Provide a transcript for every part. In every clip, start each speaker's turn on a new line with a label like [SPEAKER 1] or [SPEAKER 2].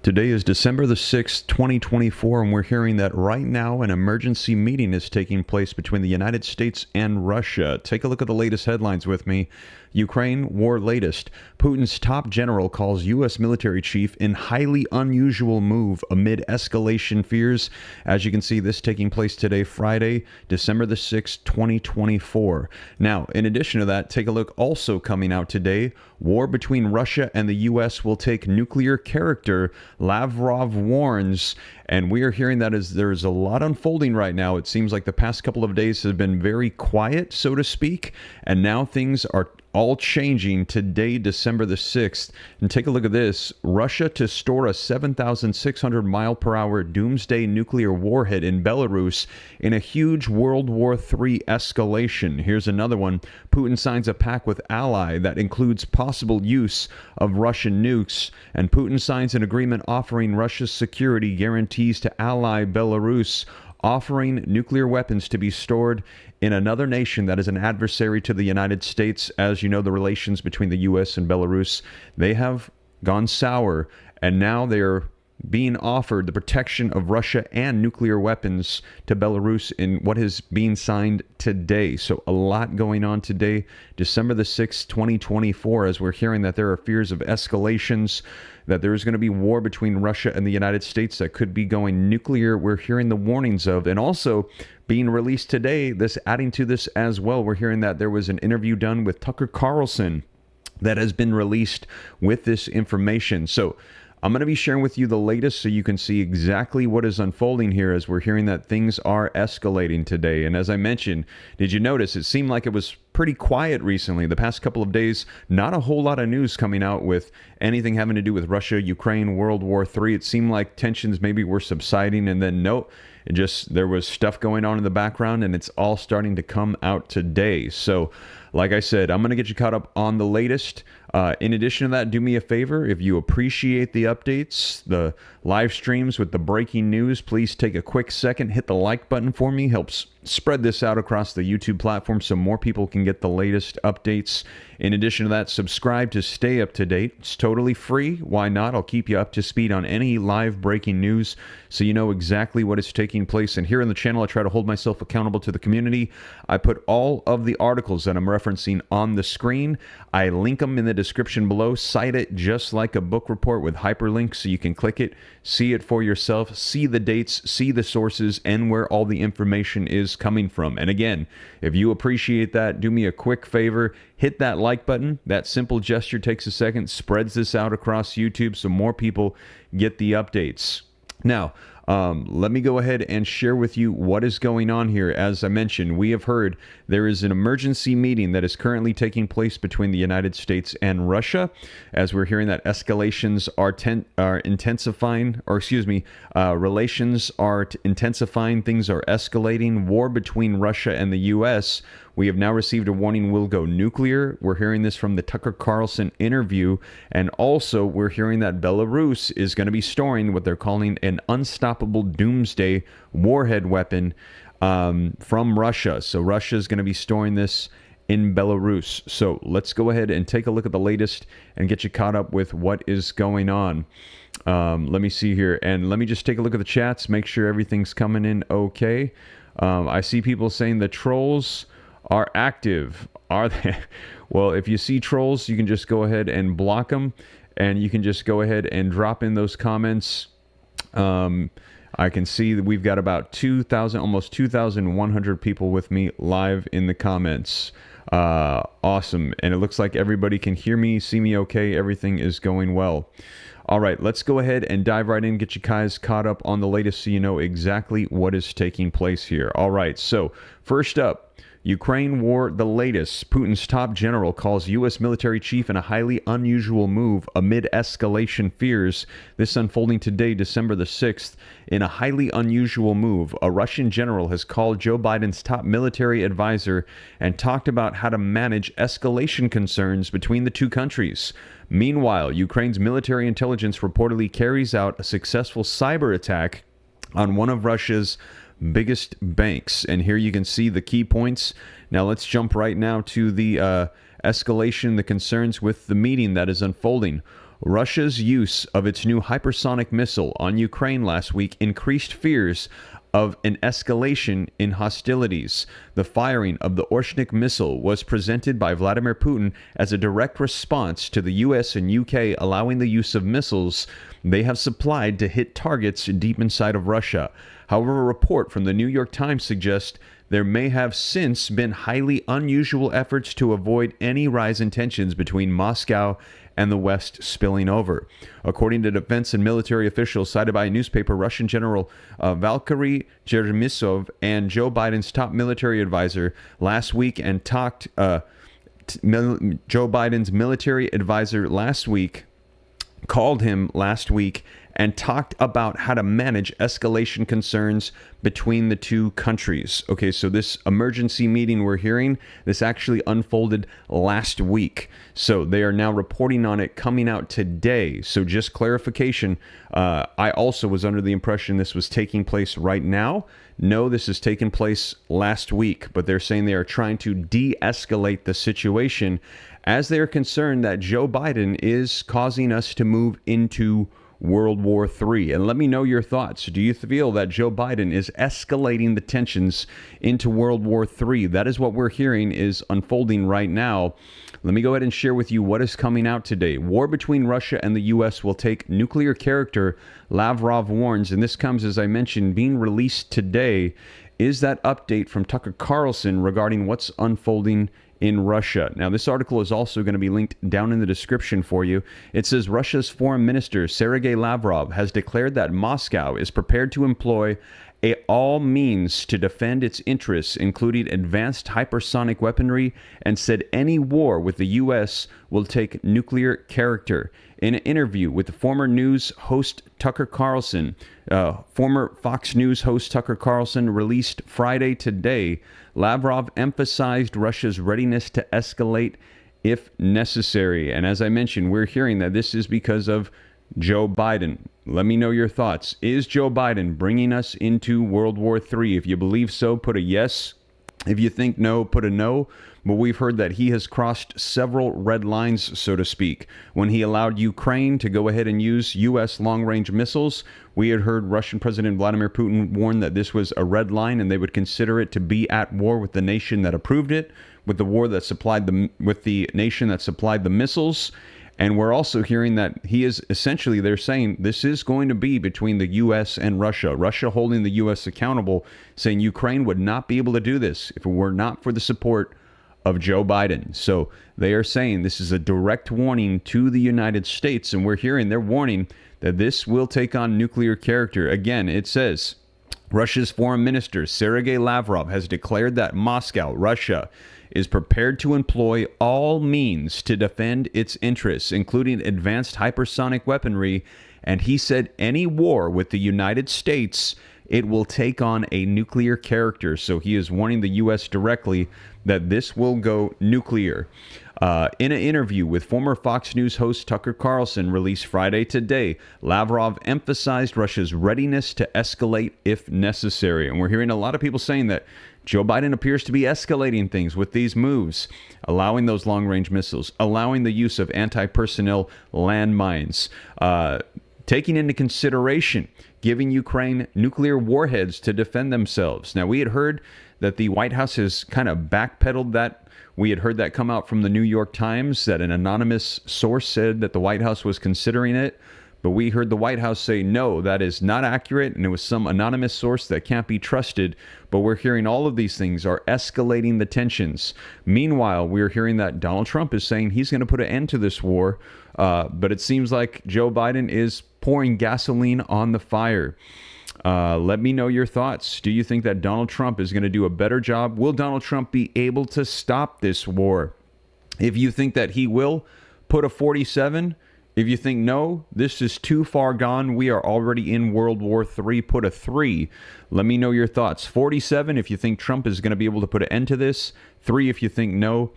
[SPEAKER 1] Today is December the 6th, 2024, and we're hearing that right now an emergency meeting is taking place between the United States and Russia. Take a look at the latest headlines with me. Ukraine war latest. Putin's top general calls U.S. military chief in highly unusual move amid escalation fears. As you can see, this taking place today, Friday, December the 6th, 2024. Now, in addition to that, take a look also coming out today. War between Russia and the U.S. will take nuclear character, Lavrov warns. And we are hearing that as there's a lot unfolding right now. It seems like the past couple of days have been very quiet, so to speak. And now things are all changing today, December the 6th. And take a look at this. Russia to store a 7,600 mile per hour doomsday nuclear warhead in Belarus in a huge World War III escalation. Here's another one. Putin signs a pact with ally that includes possible use of Russian nukes. And Putin signs an agreement offering Russia's security guarantees to ally Belarus, offering nuclear weapons to be stored in another nation that is an adversary to the United States. As you know, the relations between the U.S. and Belarus, they have gone sour, and now they're being offered the protection of Russia and nuclear weapons to Belarus in what is being signed today. So a lot going on today, December the 6th, 2024, as we're hearing that there are fears of escalations, that there is going to be war between Russia and the United States that could be going nuclear. We're hearing the warnings of, and also being released today, this adding to this as well. We're hearing that there was an interview done with Tucker Carlson that has been released with this information. So I'm going to be sharing with you the latest so you can see exactly what is unfolding here as we're hearing that things are escalating today. And as I mentioned, did you notice it seemed like it was pretty quiet recently? The past couple of days, not a whole lot of news coming out with anything having to do with Russia, Ukraine, World War III. It seemed like tensions maybe were subsiding, and then no, it just, there was stuff going on in the background, and it's all starting to come out today. So like I said, I'm going to get you caught up on the latest. In addition to that, do me a favor. If you appreciate the updates, the live streams with the breaking news, please take a quick second, hit the like button for me. Helps spread this out across the YouTube platform so more people can get the latest updates. In addition to that, subscribe to stay up to date. It's totally free. Why not? I'll keep you up to speed on any live breaking news so you know exactly what is taking place. And here on the channel, I try to hold myself accountable to the community. I put all of the articles that I'm referencing on the screen. I link them in the description below. Cite it just like a book report with hyperlinks so you can click it, see it for yourself, see the dates, see the sources, and where all the information is coming from. And again, if you appreciate that, do me a quick favor, hit that like button. That simple gesture takes a second, spreads this out across YouTube so more people get the updates. Now, let me go ahead and share with you what is going on here. As I mentioned, we have heard there is an emergency meeting that is currently taking place between the United States and Russia, as we're hearing that escalations are intensifying, or excuse me, relations are intensifying, things are escalating, war between Russia and the U.S. We have now received a warning will go nuclear. We're hearing this from the Tucker Carlson interview. And also, we're hearing that Belarus is going to be storing what they're calling an unstoppable doomsday warhead weapon from Russia. So Russia is going to be storing this in Belarus. So let's go ahead and take a look at the latest and get you caught up with what is going on. Let me see here. And let me just take a look at the chats, make sure everything's coming in okay. I see people saying the trolls are active. Are they? Well, if you see trolls, you can just go ahead and block them, and you can just go ahead and drop in those comments. I can see that we've got about 2,000, almost 2,100 people with me live in the comments. Awesome. And it looks like everybody can hear me, see me okay. Everything is going well. All right, let's go ahead and dive right in, get you guys caught up on the latest so you know exactly what is taking place here. All right, so first up, Ukraine war, the latest. Putin's top general calls U.S. military chief in a highly unusual move amid escalation fears. This unfolding today, December the 6th. In a highly unusual move, a Russian general has called Joe Biden's top military advisor and talked about how to manage escalation concerns between the two countries. Meanwhile, Ukraine's military intelligence reportedly carries out a successful cyber attack on one of Russia's biggest banks. And here you can see the key points. Now let's jump right now to the escalation, the concerns with the meeting that is unfolding. Russia's use of its new hypersonic missile on Ukraine last week increased fears of an escalation in hostilities. The firing of the Oreshnik missile was presented by Vladimir Putin as a direct response to the US and UK allowing the use of missiles they have supplied to hit targets deep inside of Russia. However, a report from the New York Times suggests there may have since been highly unusual efforts to avoid any rise in tensions between Moscow and the West spilling over. According to defense and military officials cited by a newspaper, Russian General Valery Chermysov and Joe Biden's top military advisor last week and talked. Joe Biden's military advisor last week called him last week and talked about how to manage escalation concerns between the two countries. Okay, so this emergency meeting we're hearing, this actually unfolded last week. So they are now reporting on it coming out today. So just clarification, I also was under the impression this was taking place right now. No, this has taken place last week, but they're saying they are trying to de-escalate the situation as they are concerned that Joe Biden is causing us to move into World War III. And let me know your thoughts. Do you feel that Joe Biden is escalating the tensions into World War III? That is what we're hearing is unfolding right now. Let me go ahead and share with you what is coming out today. War between Russia and the U.S. will take nuclear character, Lavrov warns. And this comes, as I mentioned, being released today. Is that update from Tucker Carlson regarding what's unfolding in Russia. Now, this article is also going to be linked down in the description for you. It says Russia's foreign minister, Sergei Lavrov, has declared that Moscow is prepared to employ all means to defend its interests, including advanced hypersonic weaponry, and said any war with the U.S. will take nuclear character. In an interview with the former news host Tucker Carlson, former Fox News host Tucker Carlson released Friday today, Lavrov emphasized Russia's readiness to escalate if necessary. And as I mentioned, we're hearing that this is because of Joe Biden. Let me know your thoughts. Is Joe Biden bringing us into World War III? If you believe so, put a yes. If you think no, put a no. But we've heard that he has crossed several red lines, so to speak. When he allowed Ukraine to go ahead and use U.S. long-range missiles, we had heard Russian President Vladimir Putin warn that this was a red line and they would consider it to be at war with the nation that approved it, with the nation that supplied the missiles. And we're also hearing that he is essentially, they're saying this is going to be between the U.S. and Russia. Russia holding the U.S. accountable, saying Ukraine would not be able to do this if it were not for the support of Joe Biden. So they are saying this is a direct warning to the United States. And we're hearing they're warning that this will take on nuclear character. Again, it says Russia's foreign minister, Sergei Lavrov, has declared that Moscow, Russia, is prepared to employ all means to defend its interests, including advanced hypersonic weaponry. And he said any war with the United States, it will take on a nuclear character. So he is warning the U.S. directly that this will go nuclear. In an interview with former Fox News host Tucker Carlson released Friday today, Lavrov emphasized Russia's readiness to escalate if necessary. And we're hearing a lot of people saying that Joe Biden appears to be escalating things with these moves, allowing those long-range missiles, allowing the use of anti-personnel landmines, taking into consideration giving Ukraine nuclear warheads to defend themselves. Now, we had heard that the White House has kind of backpedaled that. We had heard that come out from the New York Times, that an anonymous source said that the White House was considering it. But we heard the White House say, no, that is not accurate, and it was some anonymous source that can't be trusted. But we're hearing all of these things are escalating the tensions. Meanwhile, we're hearing that Donald Trump is saying he's going to put an end to this war. But it seems like Joe Biden is pouring gasoline on the fire. Let me know your thoughts. Do you think that Donald Trump is going to do a better job? Will Donald Trump be able to stop this war? If you think that he will, put a 47. If you think no, this is too far gone, we are already in World War III, put a 3. Let me know your thoughts. 47 if you think Trump is going to be able to put an end to this. 3 if you think no,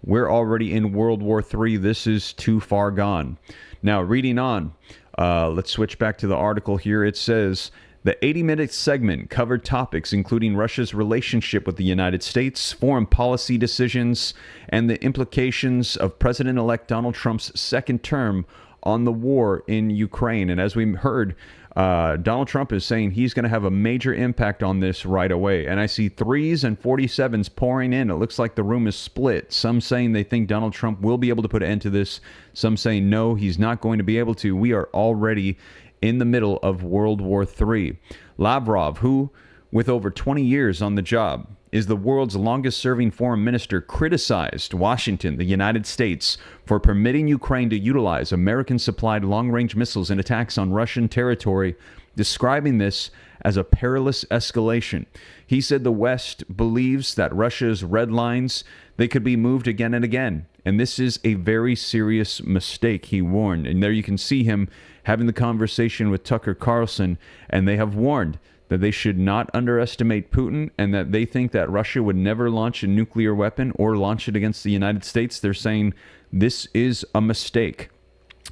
[SPEAKER 1] we're already in World War III. This is too far gone. Now, reading on, let's switch back to the article here. It says, the 80-minute segment covered topics including Russia's relationship with the United States, foreign policy decisions, and the implications of President-elect Donald Trump's second term on the war in Ukraine. And as we heard, Donald Trump is saying he's going to have a major impact on this right away. And I see 3s and 47s pouring in. It looks like the room is split. Some saying they think Donald Trump will be able to put an end to this. Some saying no, he's not going to be able to. We are already in the middle of World War III. Lavrov, who, with over 20 years on the job, is the world's longest-serving foreign minister, criticized Washington, the United States, for permitting Ukraine to utilize American-supplied long-range missiles in attacks on Russian territory, describing this as a perilous escalation. He said the West believes that Russia's red lines, they could be moved again and again. And this is a very serious mistake, he warned. And there you can see him having the conversation with Tucker Carlson, and they have warned that they should not underestimate Putin, and that they think that Russia would never launch a nuclear weapon or launch it against the United States. They're saying this is a mistake.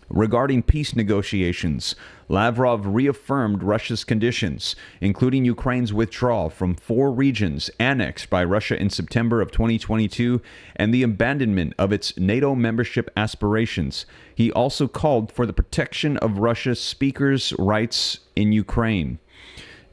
[SPEAKER 1] Regarding peace negotiations, Lavrov reaffirmed Russia's conditions, including Ukraine's withdrawal from 4 regions annexed by Russia in September of 2022 and the abandonment of its NATO membership aspirations. He also called for the protection of Russia's speakers' rights in Ukraine.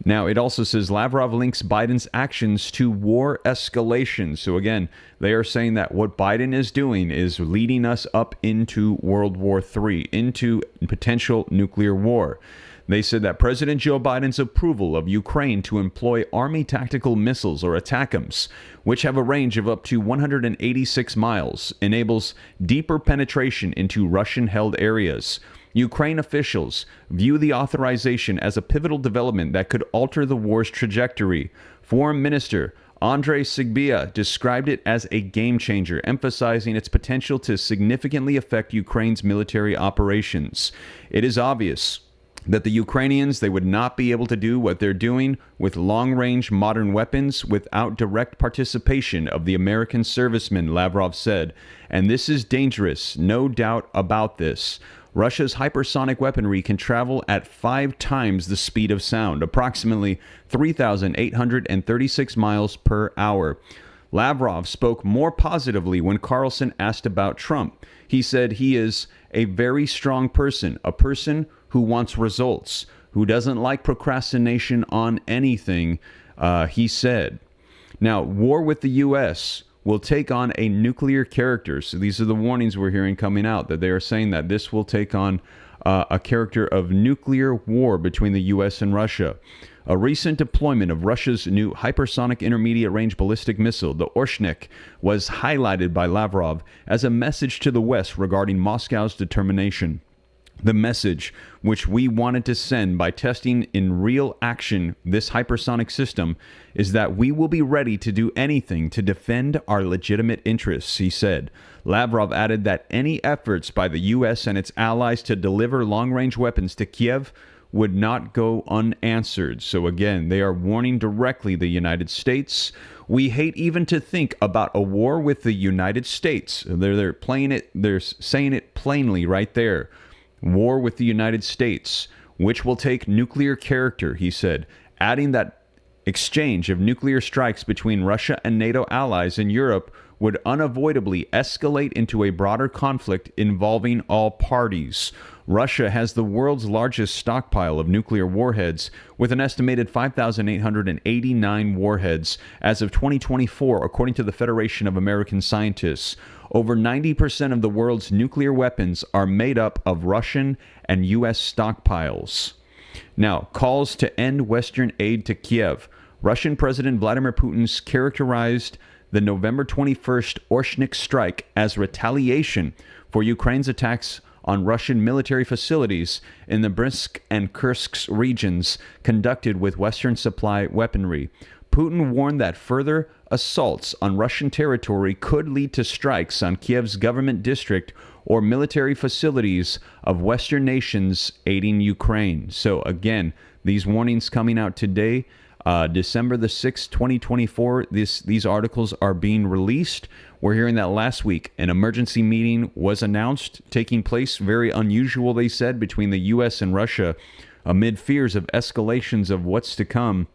[SPEAKER 1] Now, it also says Lavrov links Biden's actions to war escalation. So again, they are saying that what Biden is doing is leading us up into World War III, into potential nuclear war. They said that President Joe Biden's approval of Ukraine to employ Army tactical missiles, or ATACMS, which have a range of up to 186 miles, enables deeper penetration into Russian-held areas. Ukraine officials view the authorization as a pivotal development that could alter the war's trajectory. Foreign Minister Andrei Sybiha described it as a game changer, emphasizing its potential to significantly affect Ukraine's military operations. It is obvious that the Ukrainians, they would not be able to do what they're doing with long-range modern weapons without direct participation of the American servicemen, Lavrov said. And this is dangerous, no doubt about this. Russia's hypersonic weaponry can travel at 5 times the speed of sound, approximately 3,836 miles per hour. Lavrov spoke more positively when Carlson asked about Trump. He said he is a very strong person, a person who wants results, who doesn't like procrastination on anything, he said. Now, war with the U.S. will take on a nuclear character. So these are the warnings we're hearing coming out, that they are saying that this will take on a character of nuclear war between the U.S. and Russia. A recent deployment of Russia's new hypersonic intermediate-range ballistic missile, the Oreshnik, was highlighted by Lavrov as a message to the West regarding Moscow's determination. The message, which we wanted to send by testing in real action this hypersonic system, is that we will be ready to do anything to defend our legitimate interests, he said. Lavrov added that any efforts by the U.S. and its allies to deliver long-range weapons to Kiev would not go unanswered. So again, they are warning directly the United States. We hate even to think about a war with the United States. They're playing it, they're saying it plainly right there. War with the United States, which will take nuclear character, he said, adding that exchange of nuclear strikes between Russia and NATO allies in Europe would unavoidably escalate into a broader conflict involving all parties. Russia has the world's largest stockpile of nuclear warheads, with an estimated 5,889 warheads as of 2024, according to the Federation of American Scientists. Over 90% of the world's nuclear weapons are made up of Russian and U.S. stockpiles. Now, calls to end Western aid to Kiev. Russian President Vladimir Putin's characterized the November 21st Oreshnik strike as retaliation for Ukraine's attacks on Russian military facilities in the Bryansk and Kursk regions conducted with Western supply weaponry. Putin warned that further assaults on Russian territory could lead to strikes on Kiev's government district or military facilities of Western nations aiding Ukraine. So again, these warnings coming out today, December the 6th, 2024, these articles are being released. We're hearing that last week an emergency meeting was announced, taking place, very unusual, they said, between the U.S. and Russia amid fears of escalations of what's to come.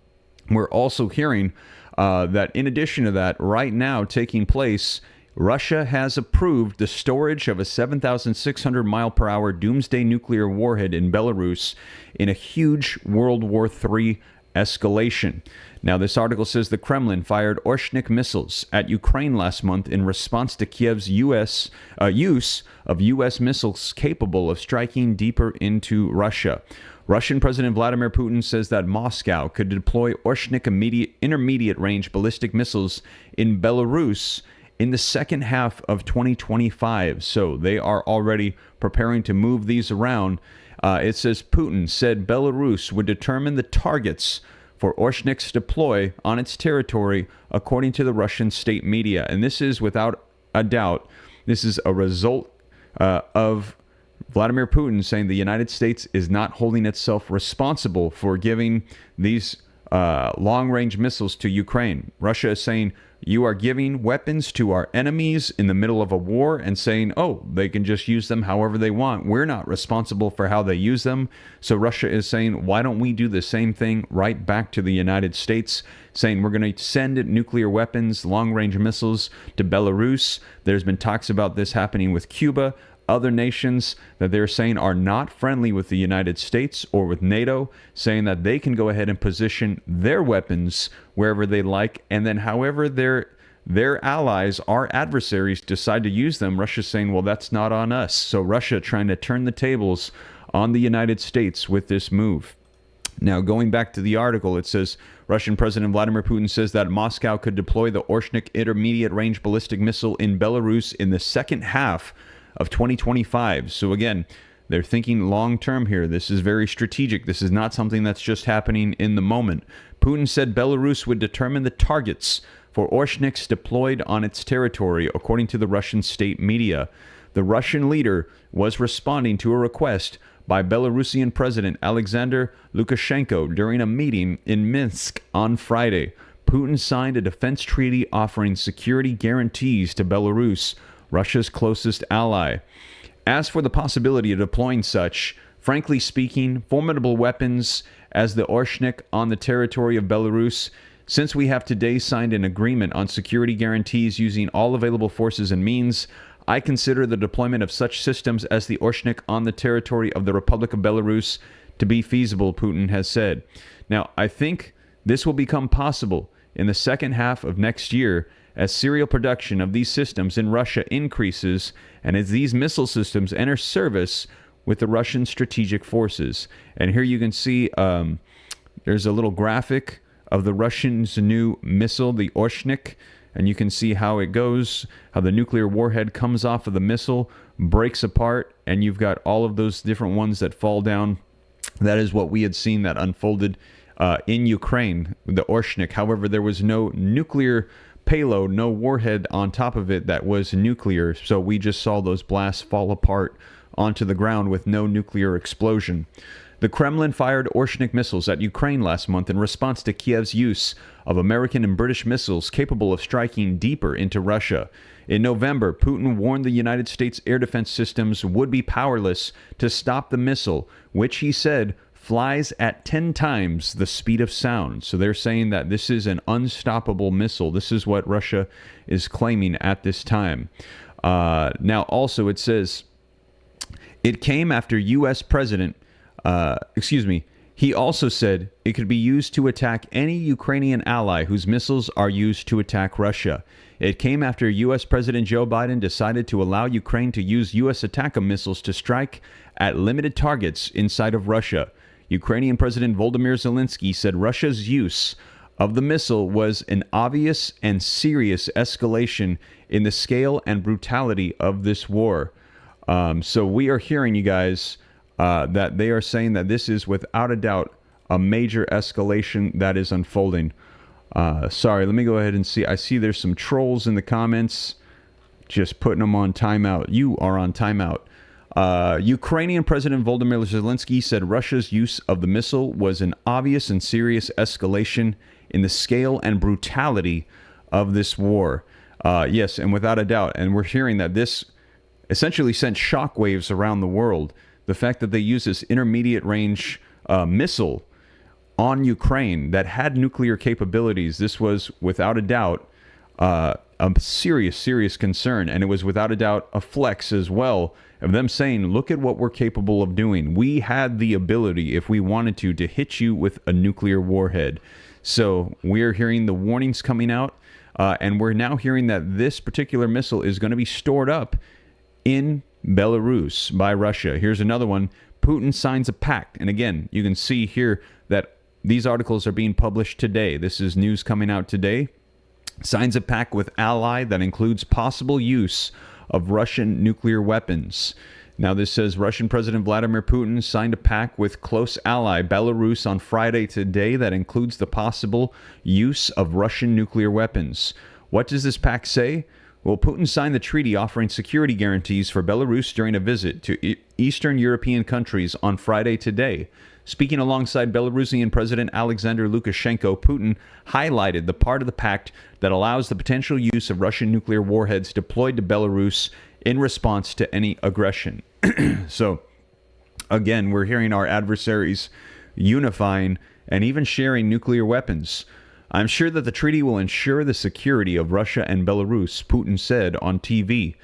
[SPEAKER 1] We're also hearing that in addition to that, right now taking place Russia has approved the storage of a 7,600 mile per hour doomsday nuclear warhead in Belarus in a huge World War III escalation. Now, this article says the Kremlin fired Oreshnik missiles at Ukraine last month in response to Kiev's use of U.S. missiles capable of striking deeper into Russia. Russian President Vladimir Putin says that Moscow could deploy Oreshnik intermediate-range ballistic missiles in Belarus in the second half of 2025. So they are already preparing to move these around. It says Putin said Belarus would determine the targets for Oreshnik's deploy on its territory, according to the Russian state media. And this is, without a doubt, this is a result of Vladimir Putin saying the United States is not holding itself responsible for giving these long-range missiles to Ukraine. Russia is saying, you are giving weapons to our enemies in the middle of a war and saying, oh, they can just use them however they want. We're not responsible for how they use them. So Russia is saying, why don't we do the same thing right back to the United States, saying we're going to send nuclear weapons, long-range missiles to Belarus. There's been talks about this happening with Cuba. Other nations that they're saying are not friendly with the United States or with NATO, saying that they can go ahead and position their weapons wherever they like, and then however their allies, our adversaries, decide to use them, Russia's saying, well, that's not on us. So Russia trying to turn the tables on the United States with this move. Now, going back to the article, it says Russian President Vladimir Putin says that Moscow could deploy the Oreshnik intermediate-range ballistic missile in Belarus in the second half of 2025. So again, they're thinking long-term here. This is very strategic. This is not something that's just happening in the moment. Putin said Belarus would determine the targets for Oreshniks deployed on its territory, according to the Russian state media. The Russian leader was responding to a request by Belarusian President Alexander Lukashenko during a meeting in Minsk on Friday. Putin signed a defense treaty offering security guarantees to Belarus, Russia's closest ally. As for the possibility of deploying such, frankly speaking, formidable weapons as the Oreshnik on the territory of Belarus, since we have today signed an agreement on security guarantees using all available forces and means, I consider the deployment of such systems as the Oreshnik on the territory of the Republic of Belarus to be feasible, Putin has said. Now, I think this will become possible in the second half of next year as serial production of these systems in Russia increases and as these missile systems enter service with the Russian strategic forces. And here you can see there's a little graphic of the Russians' new missile, the Oreshnik, and you can see how it goes, how the nuclear warhead comes off of the missile, breaks apart, and you've got all of those different ones that fall down. That is what we had seen that unfolded in Ukraine, the Oreshnik. However, there was no nuclear payload, no warhead on top of it that was nuclear, so we just saw those blasts fall apart onto the ground with no nuclear explosion. The Kremlin fired Oreshnik missiles at Ukraine last month in response to Kiev's use of American and British missiles capable of striking deeper into Russia. In November, Putin warned the United States air defense systems would be powerless to stop the missile, which he said flies at 10 times the speed of sound. So they're saying that this is an unstoppable missile. This is what Russia is claiming at this time. Now, also, it says it came after U.S. President, he also said it could be used to attack any Ukrainian ally whose missiles are used to attack Russia. It came after U.S. President Joe Biden decided to allow Ukraine to use U.S. ATACMS missiles to strike at limited targets inside of Russia. Ukrainian President Volodymyr Zelensky said Russia's use of the missile was an obvious and serious escalation in the scale and brutality of this war. So we are hearing, you guys, that they are saying that this is without a doubt a major escalation that is unfolding. Sorry, let me go ahead and see. I see there's some trolls in the comments just putting them on timeout. You are on timeout. Ukrainian President Volodymyr Zelensky said Russia's use of the missile was an obvious and serious escalation in the scale and brutality of this war. Yes, and without a doubt. And we're hearing that this essentially sent shockwaves around the world. The fact that they use this intermediate range missile on Ukraine that had nuclear capabilities, this was without a doubt a serious, serious concern. And it was without a doubt a flex as well of them saying, look at what we're capable of doing. We had the ability, if we wanted to hit you with a nuclear warhead. So we're hearing the warnings coming out, and we're now hearing that this particular missile is going to be stored up in Belarus by Russia. Here's another one. Putin signs a pact. And again, you can see here that these articles are being published today. This is news coming out today. Signs a pact with ally that includes possible use of Russian nuclear weapons. Now, this says Russian President Vladimir Putin signed a pact with close ally Belarus on Friday today that includes the possible use of Russian nuclear weapons. What does this pact say? Well, Putin signed the treaty offering security guarantees for Belarus during a visit to Eastern European countries on Friday today. Speaking alongside Belarusian President Alexander Lukashenko, Putin highlighted the part of the pact that allows the potential use of Russian nuclear warheads deployed to Belarus in response to any aggression. So, again, we're hearing our adversaries unifying and even sharing nuclear weapons. I'm sure that the treaty will ensure the security of Russia and Belarus, Putin said on TV.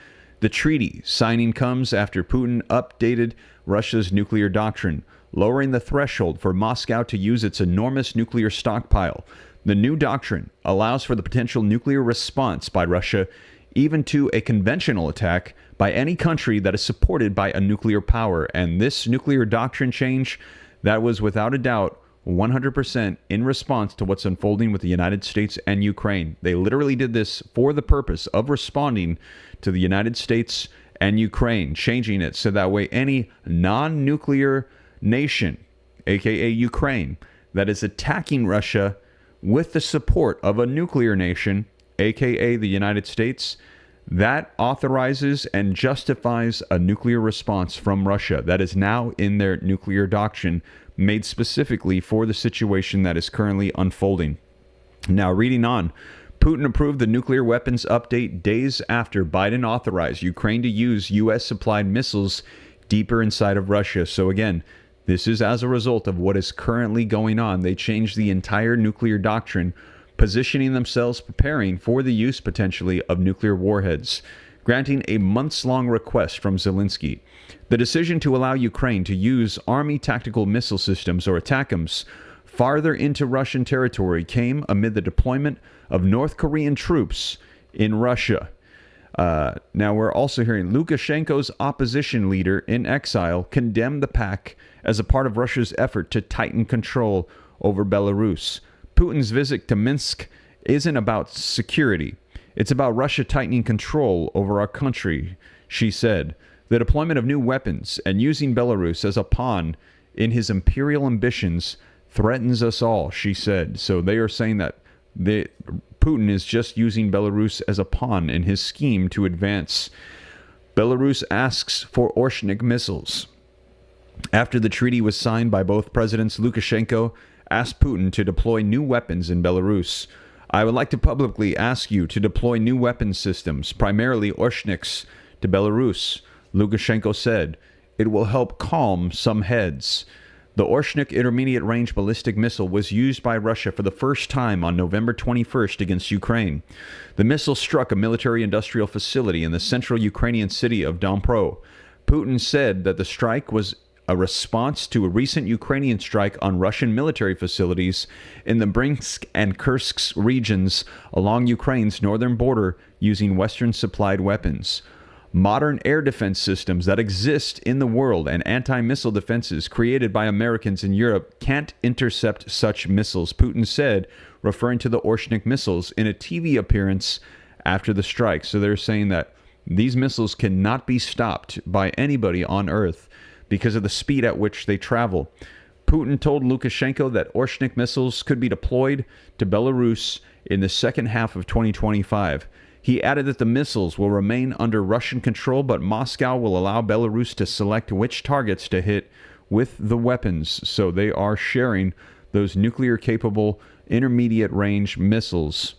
[SPEAKER 1] The treaty signing comes after Putin updated Russia's nuclear doctrine, lowering the threshold for Moscow to use its enormous nuclear stockpile. The new doctrine allows for the potential nuclear response by Russia, even to a conventional attack by any country that is supported by a nuclear power. And this nuclear doctrine change, that was without a doubt 100% in response to what's unfolding with the United States and Ukraine. They literally did this for the purpose of responding to the United States and Ukraine, changing it so that way any non-nuclear nation, aka Ukraine, that is attacking Russia with the support of a nuclear nation, aka the United States, that authorizes and justifies a nuclear response from Russia. That is now in their nuclear doctrine, made specifically for the situation that is currently unfolding. Now, reading on, Putin approved the nuclear weapons update days after Biden authorized Ukraine to use U.S.-supplied missiles deeper inside of Russia. So again, this is as a result of what is currently going on. They changed the entire nuclear doctrine, positioning themselves, preparing for the use potentially of nuclear warheads, granting a months-long request from Zelensky. The decision to allow Ukraine to use Army tactical missile systems, or ATACMS, farther into Russian territory came amid the deployment of North Korean troops in Russia. Now we're also hearing Lukashenko's opposition leader in exile condemned the pact as a part of Russia's effort to tighten control over Belarus. Putin's visit to Minsk isn't about security. It's about Russia tightening control over our country, she said. The deployment of new weapons and using Belarus as a pawn in his imperial ambitions threatens us all, she said. So they are saying that Putin is just using Belarus as a pawn in his scheme to advance. Belarus asks for Oreshnik missiles. After the treaty was signed by both presidents, Lukashenko asked Putin to deploy new weapons in Belarus. I would like to publicly ask you to deploy new weapon systems, primarily Oreshniks, to Belarus, Lukashenko said. It will help calm some heads. The Oreshnik intermediate-range ballistic missile was used by Russia for the first time on November 21st against Ukraine. The missile struck a military-industrial facility in the central Ukrainian city of Dnipro. Putin said that the strike was a response to a recent Ukrainian strike on Russian military facilities in the Bryansk and Kursk regions along Ukraine's northern border using Western-supplied weapons. Modern air defense systems that exist in the world and anti-missile defenses created by Americans in Europe can't intercept such missiles, Putin said, referring to the Oreshnik missiles in a TV appearance after the strike. So they're saying that these missiles cannot be stopped by anybody on Earth because of the speed at which they travel. Putin told Lukashenko that Oreshnik missiles could be deployed to Belarus in the second half of 2025. He added that the missiles will remain under Russian control, but Moscow will allow Belarus to select which targets to hit with the weapons. So they are sharing those nuclear-capable intermediate-range missiles.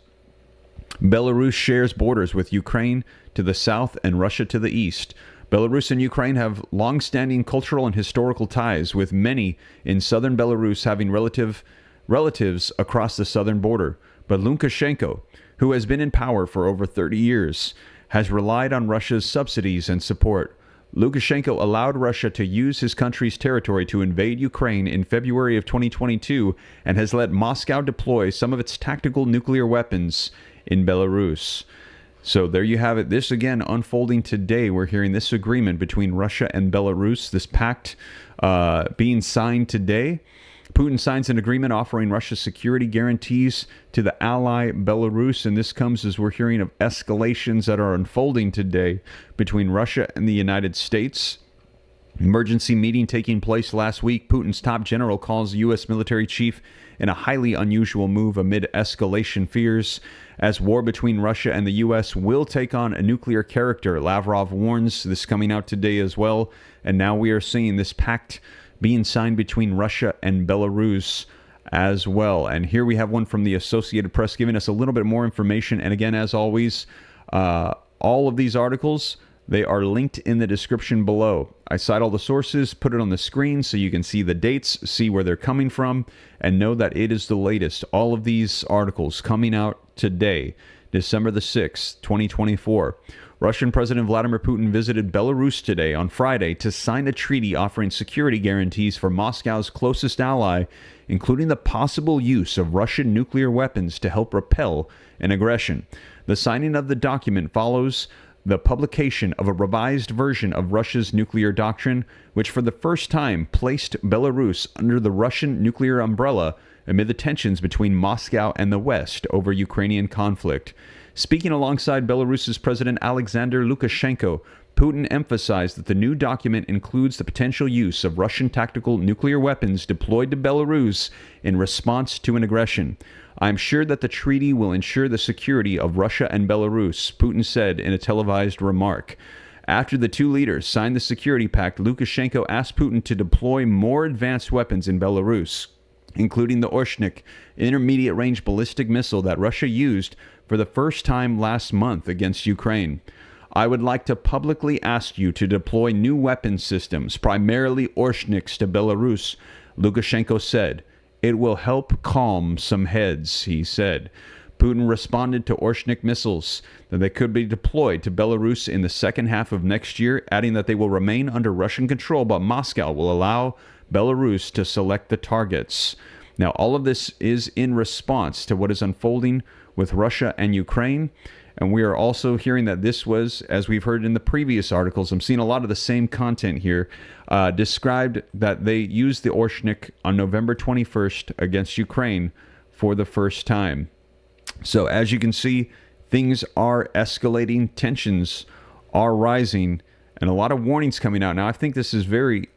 [SPEAKER 1] Belarus shares borders with Ukraine to the south and Russia to the east. Belarus and Ukraine have long-standing cultural and historical ties, with many in southern Belarus having relatives across the southern border. But Lukashenko, who has been in power for over 30 years, has relied on Russia's subsidies and support. Lukashenko allowed Russia to use his country's territory to invade Ukraine in February of 2022 and has let Moscow deploy some of its tactical nuclear weapons in Belarus. So there you have it. This again unfolding today. We're hearing this agreement between Russia and Belarus, this pact being signed today. Putin signs an agreement offering Russia security guarantees to the ally Belarus, and this comes as we're hearing of escalations that are unfolding today between Russia and the United States. Emergency meeting taking place last week. Putin's top general calls U.S. military chief in a highly unusual move amid escalation fears, as war between Russia and the U.S. will take on a nuclear character. Lavrov warns this coming out today as well, and now we are seeing this pact being signed between Russia and Belarus as well. And here we have one from the Associated Press giving us a little bit more information. And again, as always, all of these articles, they are linked in the description below. I cite all the sources, put it on the screen so you can see the dates, see where they're coming from, and know that it is the latest. All of these articles coming out today, December the 6th, 2024. Russian President Vladimir Putin visited Belarus today on Friday to sign a treaty offering security guarantees for Moscow's closest ally, including the possible use of Russian nuclear weapons to help repel an aggression. The signing of the document follows the publication of a revised version of Russia's nuclear doctrine, which for the first time placed Belarus under the Russian nuclear umbrella amid the tensions between Moscow and the West over Ukrainian conflict. Speaking alongside Belarus's President Alexander Lukashenko, Putin emphasized that the new document includes the potential use of Russian tactical nuclear weapons deployed to Belarus in response to an aggression. "I am sure that the treaty will ensure the security of Russia and Belarus," Putin said in a televised remark. After the two leaders signed the security pact, Lukashenko asked Putin to deploy more advanced weapons in Belarus, including the Oreshnik intermediate-range ballistic missile that Russia used for the first time last month against Ukraine. "I would like to publicly ask you to deploy new weapon systems, primarily Oreshniks, to Belarus," Lukashenko said. "It will help calm some heads," he said. Putin responded to Oreshnik missiles that they could be deployed to Belarus in the second half of next year, adding that they will remain under Russian control, but Moscow will allow Belarus to select the targets. Now, all of this is in response to what is unfolding with Russia and Ukraine. And we are also hearing that this was, as we've heard in the previous articles, I'm seeing a lot of the same content here, described that they used the Oreshnik on November 21st against Ukraine for the first time. So as you can see, things are escalating, tensions are rising, and a lot of warnings coming out. Now, I think this is very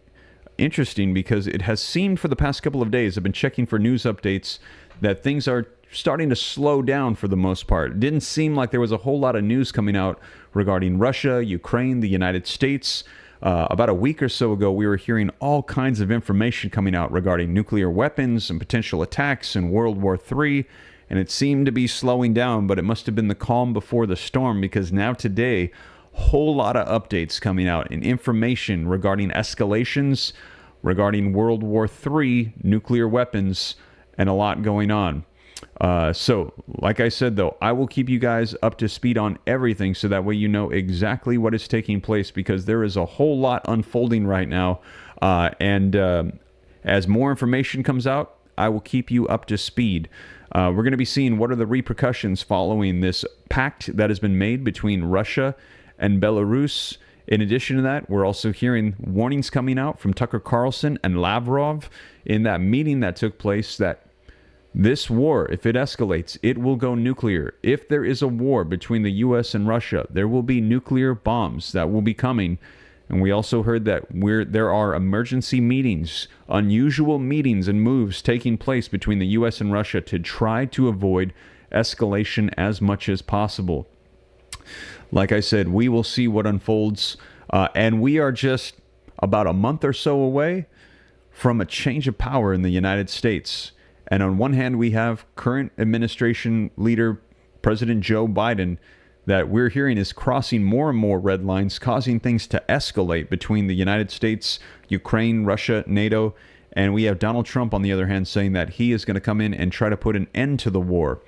[SPEAKER 1] interesting because it has seemed for the past couple of days, I've been checking for news updates, that things are starting to slow down for the most part. It didn't seem like there was a whole lot of news coming out regarding Russia, Ukraine, the United States. About a week or so ago, we were hearing all kinds of information coming out regarding nuclear weapons and potential attacks in World War III, and it seemed to be slowing down, but it must have been the calm before the storm, because now today, whole lot of updates coming out and information regarding escalations, regarding World War III, nuclear weapons, and a lot going on. So, like I said, though, I will keep you guys up to speed on everything so that way you know exactly what is taking place, because there is a whole lot unfolding right now. As more information comes out, I will keep you up to speed. We're going to be seeing what are the repercussions following this pact that has been made between Russia and Belarus. In addition to that, we're also hearing warnings coming out from Tucker Carlson and Lavrov in that meeting that took place that this war, if it escalates, it will go nuclear. If there is a war between the U.S. and Russia, there will be nuclear bombs that will be coming. And we also heard that there are emergency meetings, unusual meetings and moves taking place between the U.S. and Russia to try to avoid escalation as much as possible. Like I said, we will see what unfolds. And we are just about a month or so away from a change of power in the United States. And on one hand, we have current administration leader, President Joe Biden, that we're hearing is crossing more and more red lines, causing things to escalate between the United States, Ukraine, Russia, NATO. And we have Donald Trump, on the other hand, saying that he is going to come in and try to put an end to the war.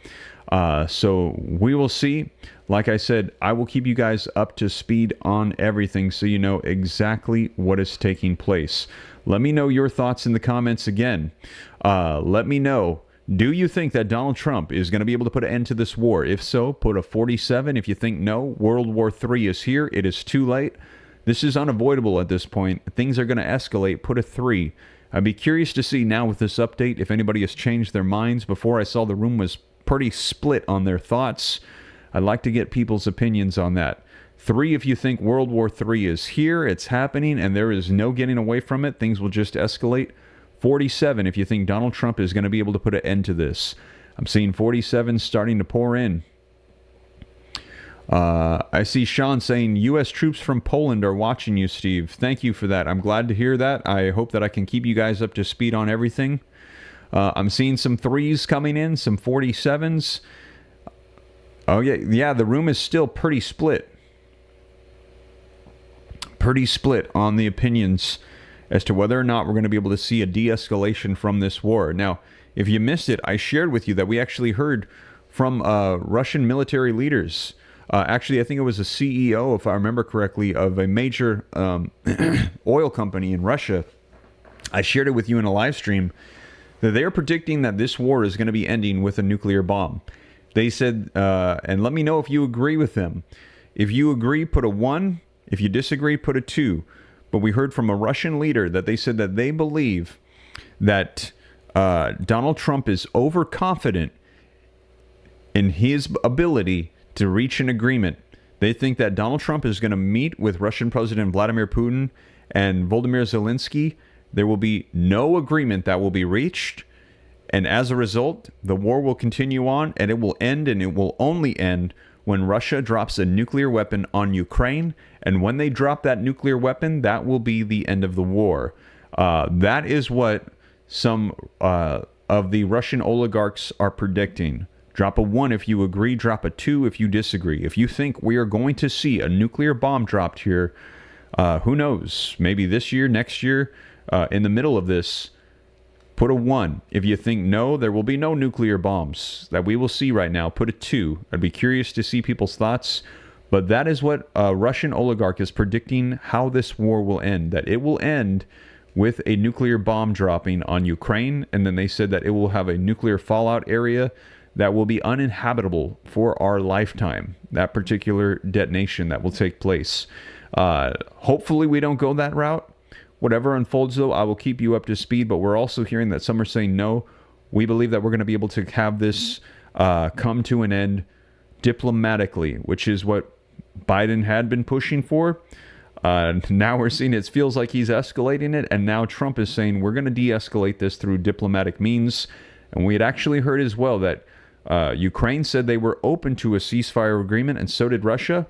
[SPEAKER 1] So we will see. Like I said, I will keep you guys up to speed on everything so you know exactly what is taking place. Let me know your thoughts in the comments again. Let me know, do you think that Donald Trump is going to be able to put an end to this war? If so, put a 47. If you think no, World War III is here. It is too late. This is unavoidable at this point. Things are going to escalate. Put a 3. I'd be curious to see now with this update if anybody has changed their minds. Before, I saw the room was pretty split on their thoughts. I'd like to get people's opinions on that. 3 if you think World War III is here, it's happening, and there is no getting away from it. Things will just escalate. 47 if you think Donald Trump is going to be able to put an end to this. I'm seeing 47 starting to pour in. I see Sean saying, U.S. troops from Poland are watching you, Steve. Thank you for that. I'm glad to hear that. I hope that I can keep you guys up to speed on everything. I'm seeing some 3s coming in, some 47s. Oh, yeah, the room is still pretty split. Pretty split on the opinions as to whether or not we're going to be able to see a de-escalation from this war. Now, if you missed it, I shared with you that we actually heard from Russian military leaders. Actually, I think it was a CEO, if I remember correctly, of a major oil company in Russia. I shared it with you in a live stream that they're predicting that this war is going to be ending with a nuclear bomb. They said, and let me know if you agree with them. If you agree, put a 1. If you disagree, put a 2. But we heard from a Russian leader that they said that they believe that Donald Trump is overconfident in his ability to reach an agreement. They think that Donald Trump is going to meet with Russian President Vladimir Putin and Volodymyr Zelensky. There will be no agreement that will be reached. And as a result, the war will continue on, and it will end, and it will only end when Russia drops a nuclear weapon on Ukraine. And when they drop that nuclear weapon, that will be the end of the war. That is what some of the Russian oligarchs are predicting. Drop a 1 if you agree, drop a 2 if you disagree. If you think we are going to see a nuclear bomb dropped here, who knows, maybe this year, next year, in the middle of this, put a 1. If you think no, there will be no nuclear bombs that we will see right now, put a 2. I'd be curious to see people's thoughts, but that is what a Russian oligarch is predicting how this war will end, that it will end with a nuclear bomb dropping on Ukraine, and then they said that it will have a nuclear fallout area that will be uninhabitable for our lifetime, that particular detonation that will take place. Hopefully we don't go that route. Whatever unfolds, though, I will keep you up to speed, but we're also hearing that some are saying no. We believe that we're going to be able to have this come to an end diplomatically, which is what Biden had been pushing for. Now we're seeing it feels like he's escalating it, and now Trump is saying we're going to de-escalate this through diplomatic means. And we had actually heard as well that Ukraine said they were open to a ceasefire agreement, and so did Russia,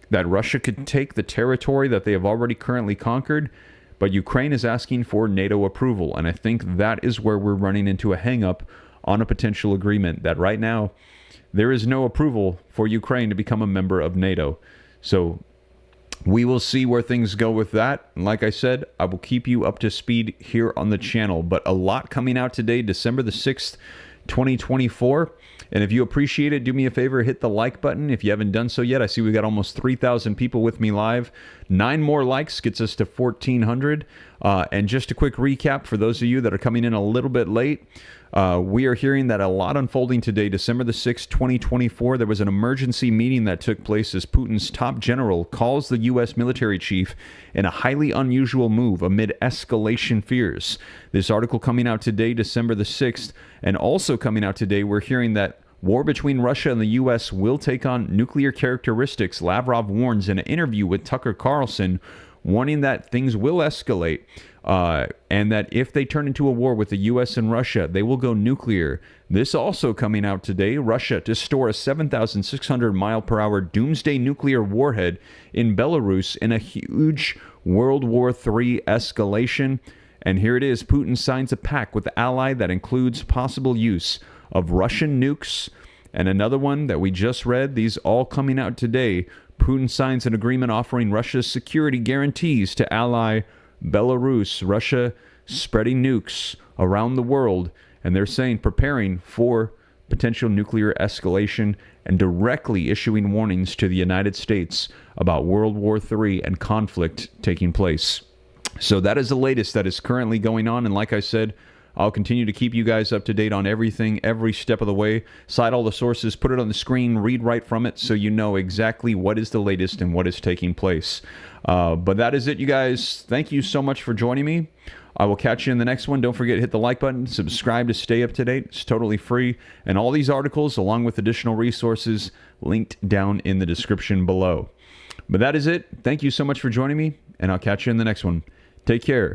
[SPEAKER 1] that Russia could take the territory that they have already currently conquered, but Ukraine is asking for NATO approval. And I think that is where we're running into a hang-up on a potential agreement, that right now there is no approval for Ukraine to become a member of NATO. So we will see where things go with that. And like I said, I will keep you up to speed here on the channel. But a lot coming out today, December the 6th, 2024. And if you appreciate it, do me a favor, hit the like button if you haven't done so yet. I see we got almost 3,000 people with me live. 9 more likes gets us to 1,400. And just a quick recap for those of you that are coming in a little bit late. We are hearing that a lot unfolding today, December the 6th, 2024. There was an emergency meeting that took place as Putin's top general calls the U.S. military chief in a highly unusual move amid escalation fears. This article coming out today, December the 6th, and also coming out today, we're hearing that war between Russia and the U.S. will take on nuclear characteristics. Lavrov warns in an interview with Tucker Carlson, warning that things will escalate. And that if they turn into a war with the U.S. and Russia, they will go nuclear. This also coming out today, Russia to store a 7,600 mile per hour doomsday nuclear warhead in Belarus in a huge World War III escalation. And here it is, Putin signs a pact with the ally that includes possible use of Russian nukes. And another one that we just read, these all coming out today, Putin signs an agreement offering Russia's security guarantees to ally Belarus. Russia spreading nukes around the world, and they're saying preparing for potential nuclear escalation, and directly issuing warnings to the United States about World War III and conflict taking place. So that is the latest that is currently going on, and like I said, I'll continue to keep you guys up to date on everything, every step of the way. Cite all the sources, put it on the screen, read right from it so you know exactly what is the latest and what is taking place. But that is it, you guys. Thank you so much for joining me. I will catch you in the next one. Don't forget to hit the like button, subscribe to stay up to date. It's totally free. And all these articles, along with additional resources, linked down in the description below. But that is it. Thank you so much for joining me, and I'll catch you in the next one. Take care.